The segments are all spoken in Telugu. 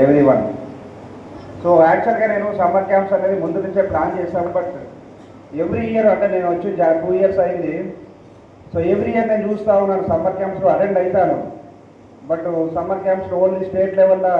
ఎవ్రీవన్. సో యాక్చువల్గా నేను సమ్మర్ క్యాంప్స్ అనేది ముందు నుంచే ప్లాన్ చేశాను. బట్ ఎవ్రీ ఇయర్ అంటే నేను వచ్చి 2 years అయింది. సో ఎవ్రీ ఇయర్ నేను చూస్తూ ఉన్నాను సమ్మర్ క్యాంప్స్లో అటెండ్ అవుతాను. బట్ సమ్మర్ క్యాంప్స్లో ఓన్లీ స్టేట్ లెవెల్లో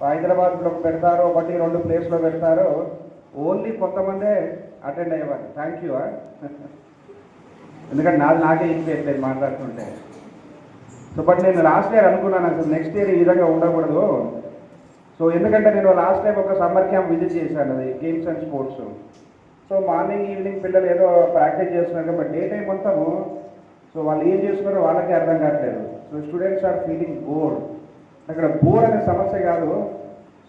హైదరాబాద్లో పెడతారు, 1-2 ప్లేస్లో పెడతారు. ఓన్లీ కొంతమందే అటెండ్ అయ్యేవారు. Thank you. ఎందుకంటే నాకే ఇచ్చేయట్లేదు మాట్లాడుతుంటే. సో బట్ నేను లాస్ట్ ఇయర్ అనుకున్నాను అసలు నెక్స్ట్ ఇయర్ ఈ విధంగా ఉండకూడదు. సో ఎందుకంటే నేను లాస్ట్ టైం ఒక సమ్మర్ క్యాంప్ విజిట్ చేశాను, అది games and sports. So morning evening పిల్లలు ఏదో ప్రాక్టీస్ చేస్తున్నారు బట్ డే టైం మొత్తము సో వాళ్ళు ఏం చేస్తున్నారో వాళ్ళకే అర్థం కావట్లేదు. So students are feeling bored. అక్కడ బోర్ అనే సమస్య కాదు,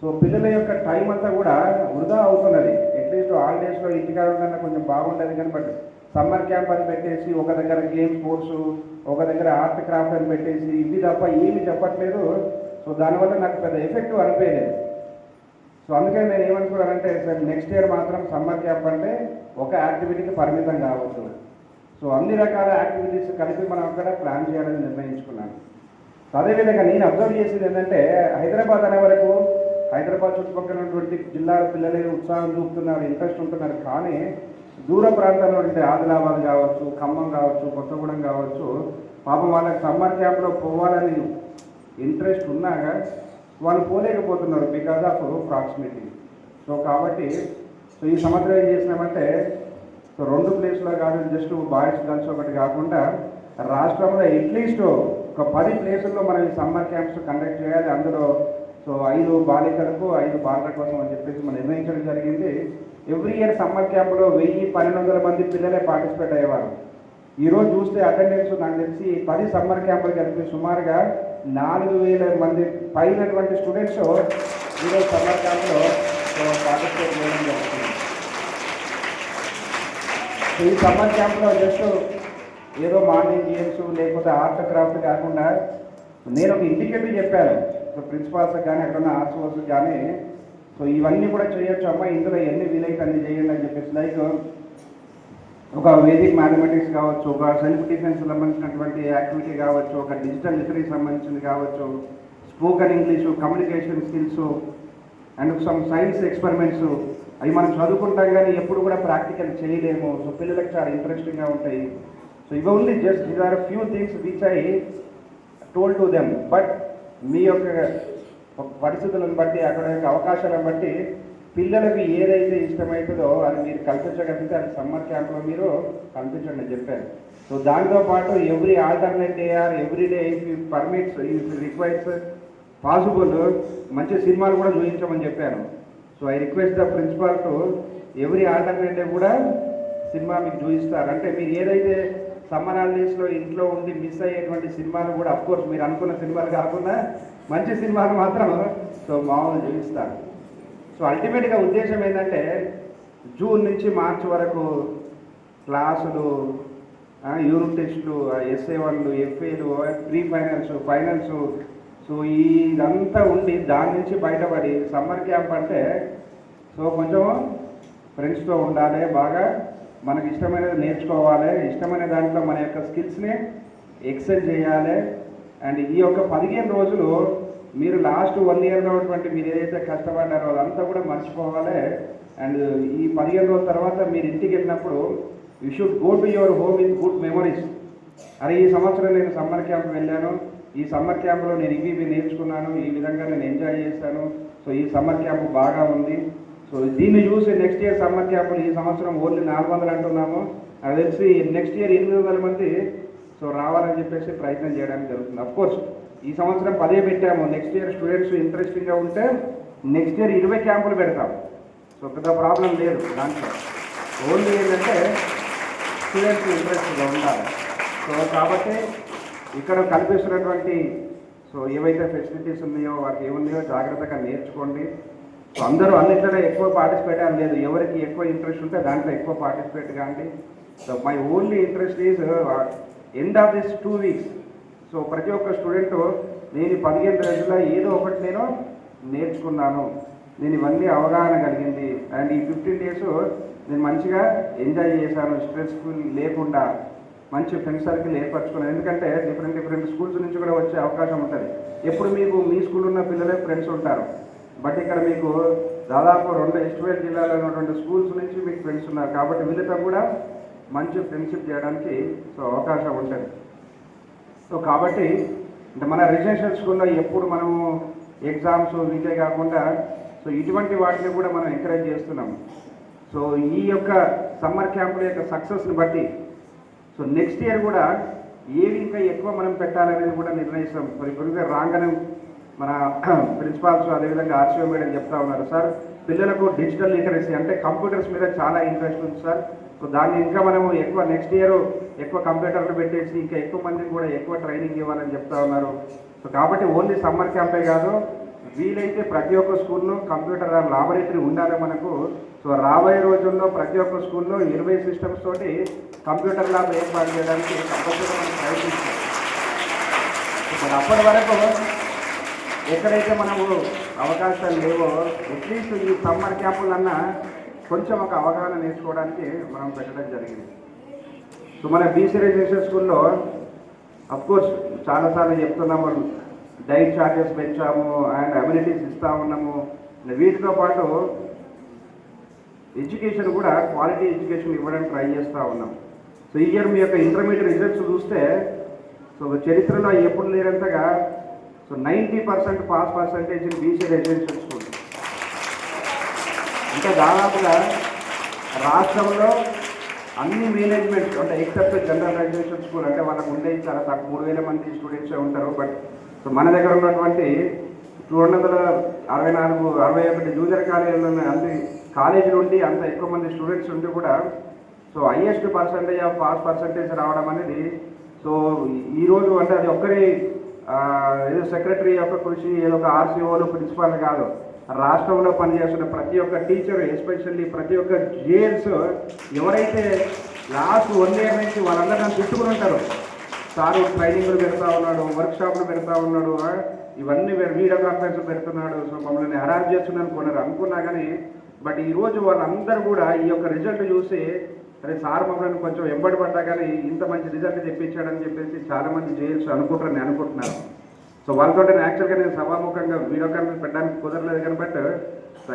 సో పిల్లల యొక్క టైం అంతా కూడా వృధా అవుతున్నది. అట్లీస్ట్ హాలిడేస్లో ఇంటికాడ ఉన్న కొంచెం బాగుండేది కానీ బట్ సమ్మర్ క్యాంప్ అని పెట్టేసి ఒక దగ్గర గేమ్ స్పోర్ట్స్, ఒక దగ్గర ఆర్ట్ క్రాఫ్ట్ అని పెట్టేసి ఇవి తప్ప ఏమి చెప్పట్లేదు. సో దానివల్ల నాకు పెద్ద ఎఫెక్టివ్ అనిపించలేదు. సో అందుకని నేను ఏమనుకున్నానంటే సార్ నెక్స్ట్ ఇయర్ మాత్రం సమ్మర్ క్యాంప్ అంటే ఒక యాక్టివిటీకి పరిమితం కావద్దు. సో అన్ని రకాల యాక్టివిటీస్ కలిపి మనం అక్కడ ప్లాన్ చేయాలని నిర్ణయించుకున్నాను. సో అదేవిధంగా నేను అబ్జర్వ్ చేసేది ఏంటంటే హైదరాబాద్ అనే వరకు హైదరాబాద్ చుట్టుపక్కల ఉన్నటువంటి జిల్లాల పిల్లలే ఉత్సాహం చూపుతున్నారు, ఇంట్రెస్ట్ ఉంటున్నారు. కానీ దూర ప్రాంతాల్లో ఉంటే ఆదిలాబాద్ కావచ్చు, ఖమ్మం కావచ్చు, కొత్తగూడెం కావచ్చు, పాపం వాళ్ళకి సమ్మర్ క్యాంప్లో పోవాలని ఇంట్రెస్ట్ ఉన్నాగా వాళ్ళు పోలేకపోతున్నారు బికాజ్ ఆఫ్ ప్రాక్సిమిటీ. సో కాబట్టి సో ఈ సంవత్సరం ఏం చేసినామంటే సో 2 ప్లేస్లో కాదు, జస్ట్ బాయ్స్ గర్ల్స్ ఒకటి కాకుండా రాష్ట్రంలో అట్లీస్ట్ ఒక 10 ప్లేసుల్లో మనం ఈ సమ్మర్ క్యాంప్స్ కండక్ట్ చేయాలి. అందులో సో 5 బాలికలకు 5 బాలల కోసం అని చెప్పేసి మనం నిర్ణయించడం జరిగింది. ఎవ్రీ ఇయర్ సమ్మర్ క్యాంపులో 1000-1200 మంది పిల్లలే పార్టిసిపేట్ అయ్యేవారు. ఈరోజు చూస్తే అటెండెన్స్ నాకు తెలిసి 10 సమ్మర్ క్యాంపులు కలిపి సుమారుగా 4000 మంది పైనటువంటి స్టూడెంట్స్ ఈరోజు సమ్మర్ క్యాంప్లో పార్టిసిపేట్ చేయడం జరుగుతుంది. ఈ సమ్మర్ క్యాంప్లో జస్ట్ ఏదో మార్నింగ్ గేమ్స్ లేకపోతే ఆర్ట్ క్రాఫ్ట్ కాకుండా నేను ఒక ఇండికేటివ్ చెప్పాను. సో ప్రిన్సిపాల్స్కి కానీ అక్కడున్న ఆర్ట్స్ కానీ సో ఇవన్నీ కూడా చేయొచ్చు అమ్మా, ఇందులో ఎన్ని వీలైతే అన్ని చేయండి అని చెప్పేసి. లైక్ ఒక వేదిక్ మ్యాథమెటిక్స్ కావచ్చు, ఒక సెల్ఫ్ డిఫెన్స్ సంబంధించినటువంటి యాక్టివిటీ కావచ్చు, ఒక డిజిటల్ లిటరసీ సంబంధించింది కావచ్చు, spoken English, communication skills and some science experiments. అవి మనం చదువుకుంటాం కానీ ఎప్పుడు కూడా ప్రాక్టికల్ చేయలేము. సో పిల్లలకు చాలా ఇంట్రెస్టింగ్గా ఉంటాయి. సో ఇవి only just these are few things which I told to them. But మీ యొక్క పరిస్థితులను బట్టి అక్కడ యొక్క అవకాశాలను బట్టి పిల్లలకు ఏదైతే ఇష్టమవుతుందో అది మీరు కల్పించగలిగితే అది సమ్మర్ క్యాంప్లో మీరు కల్పించండి అని చెప్పారు. సో దాంతోపాటు every alternate day or every day if you permits if requires possible మంచి సినిమాలు కూడా చూపించమని చెప్పాను. So I request the principal to every alternate day కూడా సినిమా మీకు చూపిస్తారు. అంటే మీరు ఏదైతే సమ్మర్ హాలిడేస్లో ఇంట్లో ఉండి మిస్ అయ్యేటువంటి సినిమాలు కూడా అఫ్కోర్స్ మీరు అనుకున్న సినిమాలు కాకుండా మంచి సినిమాలు మాత్రం సో మామూలు చూపిస్తారు. సో అల్టిమేట్గా ఉద్దేశం ఏంటంటే జూన్ నుంచి మార్చి వరకు క్లాసులు, యూనిట్ టెస్టులు, SA1లు, FAలు, ప్రీ ఫైనల్స్, ఫైనల్స్. సో ఇదంతా ఉండి దాని నుంచి బయటపడి సమ్మర్ క్యాంప్ అంటే సో కొంచెం ఫ్రెండ్స్తో ఉండాలి, బాగా మనకి ఇష్టమైనది నేర్చుకోవాలి, ఇష్టమైన దాంట్లో మన యొక్క స్కిల్స్ని ఎక్సెల్ చేయాలి. అండ్ ఈ యొక్క 15 రోజులు మీరు లాస్ట్ 1 yearలో ఉన్నటువంటి మీరు ఏదైతే కష్టపడ్డారో అదంతా కూడా మర్చిపోవాలి. అండ్ ఈ 15 రోజుల తర్వాత మీరు ఇంటికి వెళ్ళినప్పుడు you should go to your home with good memories. అరే ఈ సంవత్సరం నేను సమ్మర్ క్యాంప్ వెళ్ళాను, ఈ సమ్మర్ క్యాంప్లో నేను ఇవి నేర్చుకున్నాను, ఈ విధంగా నేను ఎంజాయ్ చేశాను. సో ఈ సమ్మర్ క్యాంప్ బాగా ఉంది. సో దీన్ని చూసి నెక్స్ట్ ఇయర్ సమ్మర్ క్యాంపులు ఈ సంవత్సరం ఓన్లీ 400 అంటున్నాము, అది తెలిసి నెక్స్ట్ ఇయర్ 800 మంది సో రావాలని చెప్పేసి ప్రయత్నం చేయడానికి జరుగుతుంది. అఫ్కోర్స్ ఈ సంవత్సరం 10 పెట్టాము, నెక్స్ట్ ఇయర్ స్టూడెంట్స్ ఇంట్రెస్టింగ్గా ఉంటే నెక్స్ట్ ఇయర్ 20 క్యాంపులు పెడతాం. సో పెద్ద ప్రాబ్లం లేదు దాంట్లో. ఓన్లీ ఏంటంటే స్టూడెంట్స్ ఇంట్రెస్ట్గా ఉండాలి. సో కాబట్టి ఇక్కడ కల్పిస్తున్నటువంటి సో ఏవైతే ఫెసిలిటీస్ ఉన్నాయో వాటికి ఏమున్నాయో జాగ్రత్తగా నేర్చుకోండి. సో అందరూ అన్నింటిలో ఎక్కువ పార్టిసిపేట్ అని లేదు, ఎవరికి ఎక్కువ ఇంట్రెస్ట్ ఉంటే దాంట్లో ఎక్కువ పార్టిసిపేట్ కాండి. So my only interest is end of this 2 weeks. So ప్రతి ఒక్క స్టూడెంట్ నేను 15 రోజుల్లో ఏదో ఒకటి నేను నేర్చుకున్నాను, నేను ఇవన్నీ అవగాహన కలిగింది, అండ్ ఈ 15 days నేను మంచిగా ఎంజాయ్ చేశాను, స్ట్రెస్ఫుల్ లేకుండా. మంచి ఫ్రెండ్ సర్కిల్ ఏర్పరచుకున్నాను. ఎందుకంటే డిఫరెంట్ స్కూల్స్ నుంచి కూడా వచ్చే అవకాశం ఉంటుంది. ఎప్పుడు మీకు మీ స్కూల్ ఉన్న పిల్లలే ఫ్రెండ్స్ ఉంటారు, బట్ ఇక్కడ మీకు దాదాపు 2 ఎస్టిమేట్ జిల్లాలో ఉన్నటువంటి స్కూల్స్ నుంచి మీకు ఫ్రెండ్స్ ఉన్నారు. కాబట్టి వీళ్ళతో కూడా మంచి ఫ్రెండ్షిప్ చేయడానికి అవకాశం ఉంటుంది. కాబట్టి అంటే మన రెసిడెన్షియల్ స్కూల్లో ఎప్పుడు మనము ఎగ్జామ్స్ వీటే కాకుండా ఇటువంటి వాటిని కూడా మనం ఎంకరేజ్ చేస్తున్నాము. ఈ యొక్క సమ్మర్ క్యాంపుల యొక్క సక్సెస్ని బట్టి నెక్స్ట్ ఇయర్ కూడా ఏవి ఇంకా ఎక్కువ మనం పెట్టాలనేది కూడా నిర్ణయిస్తాం. ఇప్పుడు రాగానే మన ప్రిన్సిపాల్స్ అదేవిధంగా ఆర్సీఓ మేడం చెప్తా ఉన్నారు, సార్ పిల్లలకు డిజిటల్ లిటరసీ అంటే కంప్యూటర్స్ మీద చాలా ఇంట్రెస్ట్ ఉంది సార్. దాన్ని ఇంకా మనము ఎక్కువ నెక్స్ట్ ఇయర్ ఎక్కువ కంప్యూటర్లు పెట్టేసి ఇంకా ఎక్కువ మందికి కూడా ఎక్కువ ట్రైనింగ్ ఇవ్వాలని చెప్తా ఉన్నారు. కాబట్టి ఓన్లీ సమ్మర్ క్యాంపే కాదు, వీలైతే ప్రతి ఒక్క స్కూల్లో కంప్యూటర్ లాబొరేటరీ ఉండాలి మనకు. రాబోయే రోజుల్లో ప్రతి ఒక్క స్కూల్లో 20 సిస్టమ్స్ తోటి కంప్యూటర్ ల్యాబ్ ఏర్పాటు చేయడానికి కంపల్సరీ మనం ప్రయత్నిస్తాం. మరి అప్పటి వరకు ఎక్కడైతే మనము అవకాశాలు లేవో అట్లీస్ట్ ఈ సమ్మర్ క్యాంపులన్నా కొంచెం ఒక అవగాహన నేర్చుకోవడానికి మనం పెట్టడం జరిగింది. మన బీసీ రెసిడెన్షియల్ స్కూల్లో అఫ్కోర్స్ చాలాసార్లు చెప్తున్నాము, డైట్ చార్జెస్ పెంచాము అండ్ అమ్యూనిటీస్ ఇస్తూ ఉన్నాము. వీటితో పాటు ఎడ్యుకేషన్ కూడా క్వాలిటీ ఎడ్యుకేషన్ ఇవ్వడానికి ట్రై చేస్తూ ఉన్నాం. ఈ ఇయర్ మీ యొక్క ఇంటర్మీడియట్ రిజల్ట్స్ చూస్తే చరిత్రలో ఎప్పుడు లేనంతగా 90% pass percentage in BC residential school. ఇంకా దాదాపుగా రాష్ట్రంలో అన్ని మేనేజ్మెంట్స్ అంటే ఎక్సెప్ట్ జనరల్ రెసిడెన్షియల్ స్కూల్ అంటే వాళ్ళకు ఉండేది చాలా తక్కువ 3000 మంది స్టూడెంట్సే ఉంటారు. బట్ మన దగ్గర ఉన్నటువంటి 264-61 జూనియర్ కాలేజీలో అన్ని కాలేజీలు ఉండి అంత ఎక్కువ మంది స్టూడెంట్స్ ఉండి కూడా highest percentage of pass percentage రావడం అనేది ఈరోజు అంటే అది ఒక్కరి ఏదో సెక్రటరీ యొక్క కృషి, ఏదో ఒక ఆర్సీఓలు ప్రిన్సిపాల్ కాదు, రాష్ట్రంలో పనిచేస్తున్న ప్రతి ఒక్క టీచర్, ఎస్పెషల్లీ ప్రతి ఒక్క జేఎల్స్ ఎవరైతే లాస్ట్ 1 year నుంచి వాళ్ళందరూ నన్ను తిట్టుకుని ఉంటారు, సారు ట్రైనింగ్లు పెడతా ఉన్నాడు, వర్క్షాప్లు పెడతా ఉన్నాడు, ఇవన్నీ వీడియో కాన్ఫరెన్స్ పెడుతున్నాడు, మమ్మల్ని హరాజ్ చేస్తున్నాను కొన్నారు అనుకున్నా కానీ బట్ ఈరోజు వాళ్ళందరూ కూడా ఈ యొక్క రిజల్ట్ చూసి అరే సార్ మమ్మల్ని కొంచెం ఎంబడి పడ్డా కానీ ఇంత మంచి రిజల్ట్ తెప్పించాడని చెప్పేసి చాలామంది జేఎల్స్ అనుకుంటారని అనుకుంటున్నారు. వాళ్ళతో యాక్చువల్గా నేను సభాముఖంగా వీడియో కాన్ఫరెన్స్ పెట్టడానికి కుదరలేదు కానీ but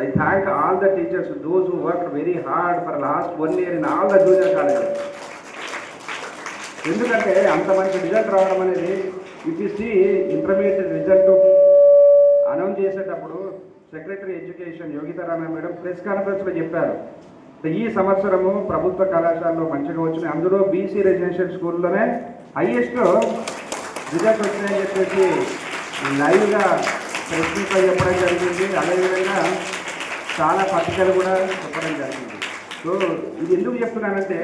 I thank all the teachers those who work very hard for last 1 year in all the junior colleges. ఎందుకంటే అంత మంచి రిజల్ట్ రావడం అనేది if you see intermediate result announce చేసేటప్పుడు secretary education Yogita Rama madam press కాన్ఫరెన్స్లో చెప్పారు, ఈ సంవత్సరము ప్రభుత్వ కళాశాలలో మంచిగా వచ్చినాయి, అందులో బీసీ రెసిడెన్షియల్ స్కూల్లోనే హైయెస్ట్ రిజల్ట్ వచ్చినాయని చెప్పేసి లైవ్గా ప్రెస్ మీట్లో చెప్పడం జరిగింది. అదేవిధంగా చాలా పత్రికలు కూడా చెప్పడం జరిగింది. ఇది ఎందుకు చెప్తున్నానంటే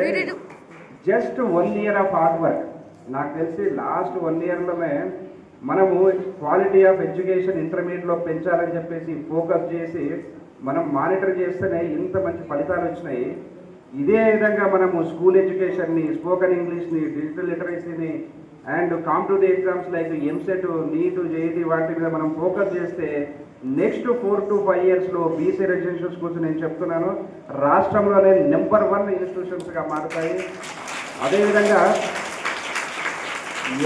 just 1 year of hard work. నాకు తెలిసి లాస్ట్ 1 yearలోనే మనము క్వాలిటీ ఆఫ్ ఎడ్యుకేషన్ ఇంటర్మీడియట్లో పెంచాలని చెప్పేసి ఫోకస్ చేసి మనం మానిటర్ చేస్తేనే ఇంత మంచి ఫలితాలు వచ్చినాయి. ఇదే విధంగా మనము స్కూల్ ఎడ్యుకేషన్ని, స్పోకెన్ ఇంగ్లీష్ని, డిజిటల్ లిటరసీని and competitive exams like EAMCET, NEET, JET వాటి మీద మనం ఫోకస్ చేస్తే నెక్స్ట్ 4 to 5 yearsలో బీసీ రెసిడెన్షియల్ స్కూల్స్ నేను చెప్తున్నాను రాష్ట్రంలోనే నెంబర్ 1 ఇన్స్టిట్యూషన్స్గా మారుతాయి. అదేవిధంగా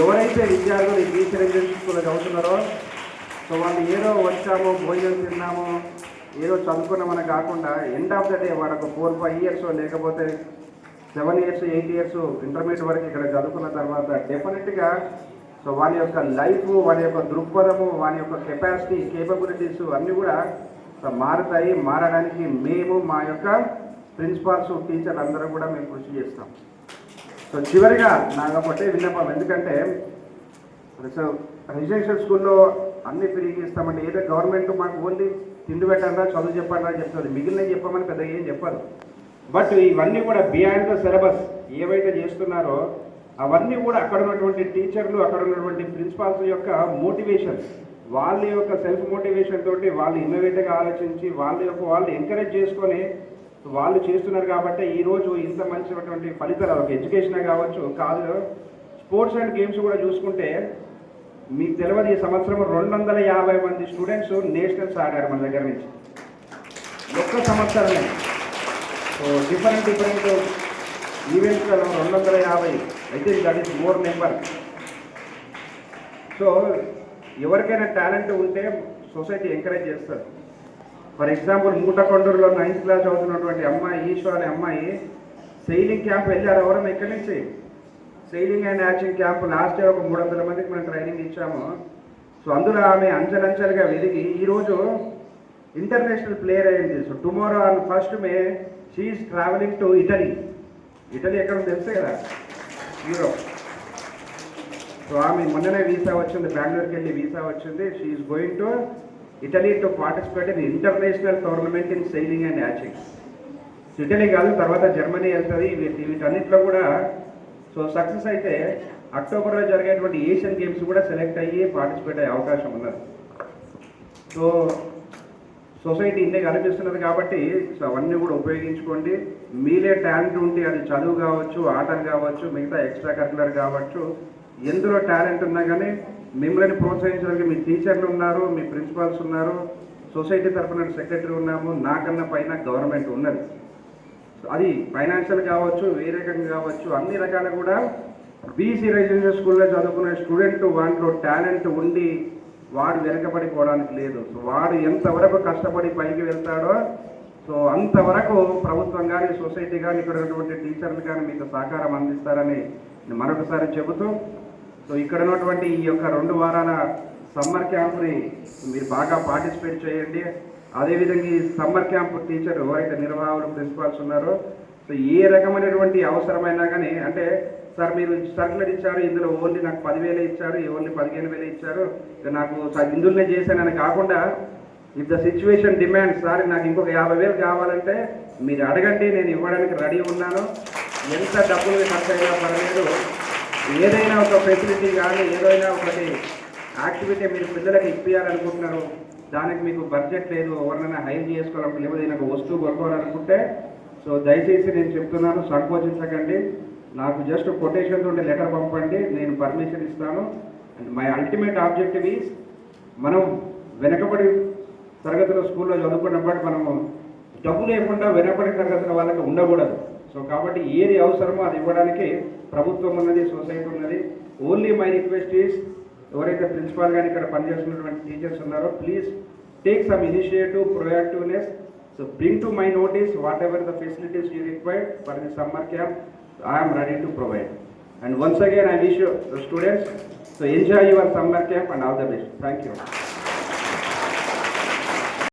ఎవరైతే విద్యార్థులు ఈ బీసీ రెసిడెన్షియల్ స్కూల్లో చదువుతున్నారో వాళ్ళు ఏదో వచ్చామో భోజనం తిన్నామో ఏదో చదువుకున్నామని కాకుండా ఎండ్ ఆఫ్ ద డే వాళ్ళకు 4-5 years లేకపోతే 7 years 8 years ఇంటర్మీడియట్ వరకు ఇక్కడ చదువుకున్న తర్వాత డెఫినెట్గా వాళ్ళ యొక్క లైఫ్, వాళ్ళ యొక్క దృక్పథము, వాళ్ళ యొక్క కెపాసిటీ, కేపబిలిటీస్ అన్నీ కూడా మారుతాయి. మారడానికి మేము మా యొక్క ప్రిన్సిపాల్స్, టీచర్లు అందరూ కూడా మేము కృషి చేస్తాం. చివరిగా నాకు ఒకటే విన్నపం, ఎందుకంటే రెసిడెన్షియల్ స్కూల్లో అన్ని ఫ్రీగా ఇస్తామంటే ఏదో గవర్నమెంట్ మాకు ఓన్లీ తిండి పెట్టండా, చదువు చెప్పండా చెప్తుంది, మిగిలినవి చెప్పమని పెద్దగా ఏం చెప్పదు. బట్ ఇవన్నీ కూడా బియాండ్ ద సిలబస్ ఏవైతే చేస్తున్నారో అవన్నీ కూడా అక్కడ ఉన్నటువంటి టీచర్లు, అక్కడ ఉన్నటువంటి ప్రిన్సిపాల్స్ యొక్క మోటివేషన్, వాళ్ళ యొక్క సెల్ఫ్ మోటివేషన్ తోటి వాళ్ళు ఇన్నోవేటివ్గా ఆలోచించి వాళ్ళు ఎంకరేజ్ చేసుకొని వాళ్ళు చేస్తున్నారు. కాబట్టి ఈరోజు ఇంత మంచినటువంటి ఫలితాలు ఒక ఎడ్యుకేషనే కావచ్చు, కాదు స్పోర్ట్స్ అండ్ గేమ్స్ కూడా చూసుకుంటే మీకు తెలియదు ఈ సంవత్సరం 250 మంది స్టూడెంట్స్ నేషనల్స్ ఆడారు మన దగ్గర నుంచి ఒక్క సంవత్సరమే. డిఫరెంట్ ఈవెంట్స్లలో 250 I think that is more number. So ఎవరికైనా టాలెంట్ ఉంటే సొసైటీ ఎంకరేజ్ చేస్తారు. ఫర్ ఎగ్జాంపుల్ మూటకొండూరులో 9th క్లాస్ చదువుతున్నటువంటి అమ్మాయి ఈశ్వర్ అనే అమ్మాయి సెయిలింగ్ క్యాంప్ వెళ్ళారు. ఎవరన్నా ఇక్కడి నుంచి sailing and yachting camp last year ఒక 300 మందికి మనం ట్రైనింగ్ ఇచ్చాము. సో అందులో ఆమె అంచెలంచెలుగా వెదిగి ఈరోజు ఇంటర్నేషనల్ ప్లేయర్ అయింది. So tomorrow on 1st May she's travelling to Italy. Italy ఎక్కడ తెలుసు కదా, యూరోప్. సో ఆమె మొన్ననే వీసా వచ్చింది, బెంగళూరుకి వెళ్ళి వీసా వచ్చింది. She's going to Italy to participate in international tournament in sailing and yachting. Italy కాదు, తర్వాత జర్మనీ వెళ్తుంది. వీటన్నిటిలో కూడా సో సక్సెస్ అయితే అక్టోబర్లో జరిగేటువంటి ఏషియన్ గేమ్స్ కూడా సెలెక్ట్ అయ్యి పార్టిసిపేట్ అయ్యే అవకాశం ఉన్నది. సో సొసైటీ ఇందే కనిపిస్తున్నది కాబట్టి సో అవన్నీ కూడా ఉపయోగించుకోండి. మీరే టాలెంట్ ఉంటే అది చదువు కావచ్చు, ఆటలు కావచ్చు, మిగతా ఎక్స్ట్రా కరికులర్ కావచ్చు, ఎందులో టాలెంట్ ఉన్నా కానీ మిమ్మల్ని ప్రోత్సహించడానికి మీ టీచర్లు ఉన్నారు, మీ ప్రిన్సిపాల్స్ ఉన్నారు, సొసైటీ తరఫున సెక్రటరీ ఉన్నాము, నాకన్నా పైన గవర్నమెంట్ ఉన్నది. అది ఫైనాన్షియల్ కావచ్చు, వేరే రకంగా కావచ్చు, అన్ని రకాలు కూడా బీసీ రెసిడెన్షియల్ స్కూల్లో చదువుకునే స్టూడెంట్ వాటిలో టాలెంట్ ఉండి వాడు వెనకబడిపోవడానికి లేదు. సో వాడు ఎంతవరకు కష్టపడి పైకి వెళ్తాడో సో అంతవరకు ప్రభుత్వం కానీ సొసైటీ కానీ ఇక్కడ ఉన్నటువంటి టీచర్లు కానీ మీకు సహకారం అందిస్తారని మరొకసారి చెబుతూ సో ఇక్కడ ఉన్నటువంటి ఈ యొక్క 2 వారాల సమ్మర్ క్యాంప్ని మీరు బాగా పార్టిసిపేట్ చేయండి. అదేవిధంగా ఈ సమ్మర్ క్యాంప్ టీచర్ ఎవరైతే నిర్వాహకులు ప్రిన్సిపాల్స్ ఉన్నారో సో ఏ రకమైనటువంటి అవసరమైనా కానీ, అంటే సార్ మీరు సర్కులర్ ఇచ్చారు, ఇందులో ఓన్లీ నాకు 10,000 ఇచ్చారు, ఓన్లీ 15,000 ఇచ్చారు, నాకు ఇందులోనే చేశానని కాకుండా if the situation demand sir నాకు ఇంకొక 50,000 కావాలంటే మీరు అడగండి, నేను ఇవ్వడానికి రెడీ ఉన్నాను. ఎంత డబ్బులు ఖర్చు అయినా పర్లేదు. ఏదైనా ఒక ఫెసిలిటీ కానీ ఏదైనా ఒకటి యాక్టివిటీ మీరు పిల్లలకి ఇప్పించాలనుకుంటున్నారు, దానికి మీకు బడ్జెట్ లేదు, ఎవరినైనా హైర్ చేసుకోవాలంటే లేకపోతే ఒక వస్తువు కొనుక్కోవాలనుకుంటే సో దయచేసి నేను చెప్తున్నాను, సంకోచించకండి. నాకు జస్ట్ కొటేషన్తో ఉండే లెటర్ పంపండి, నేను పర్మిషన్ ఇస్తాను. And my ultimate objective is మనం వెనకబడి తరగతిలో స్కూల్లో చదువుకున్నప్పుడు మనము డబ్బు లేకుండా వెనకబడి తరగతుల వాళ్ళకి ఉండకూడదు. సో కాబట్టి ఏది అవసరమో అది ఇవ్వడానికి ప్రభుత్వం ఉన్నది, సొసైటీ ఉన్నది. ఓన్లీ మై రిక్వెస్ట్ ఈజ్ ఎవరైతే ప్రిన్సిపాల్ కానీ ఇక్కడ పనిచేస్తున్నటువంటి టీచర్స్ ఉన్నారో please take some initiative, proactiveness. So bring to my notice what ever the facilities you required for the summer camp. I am ready to provide. And once again I wish you the students to enjoy your summer camp and all the best. Thank you.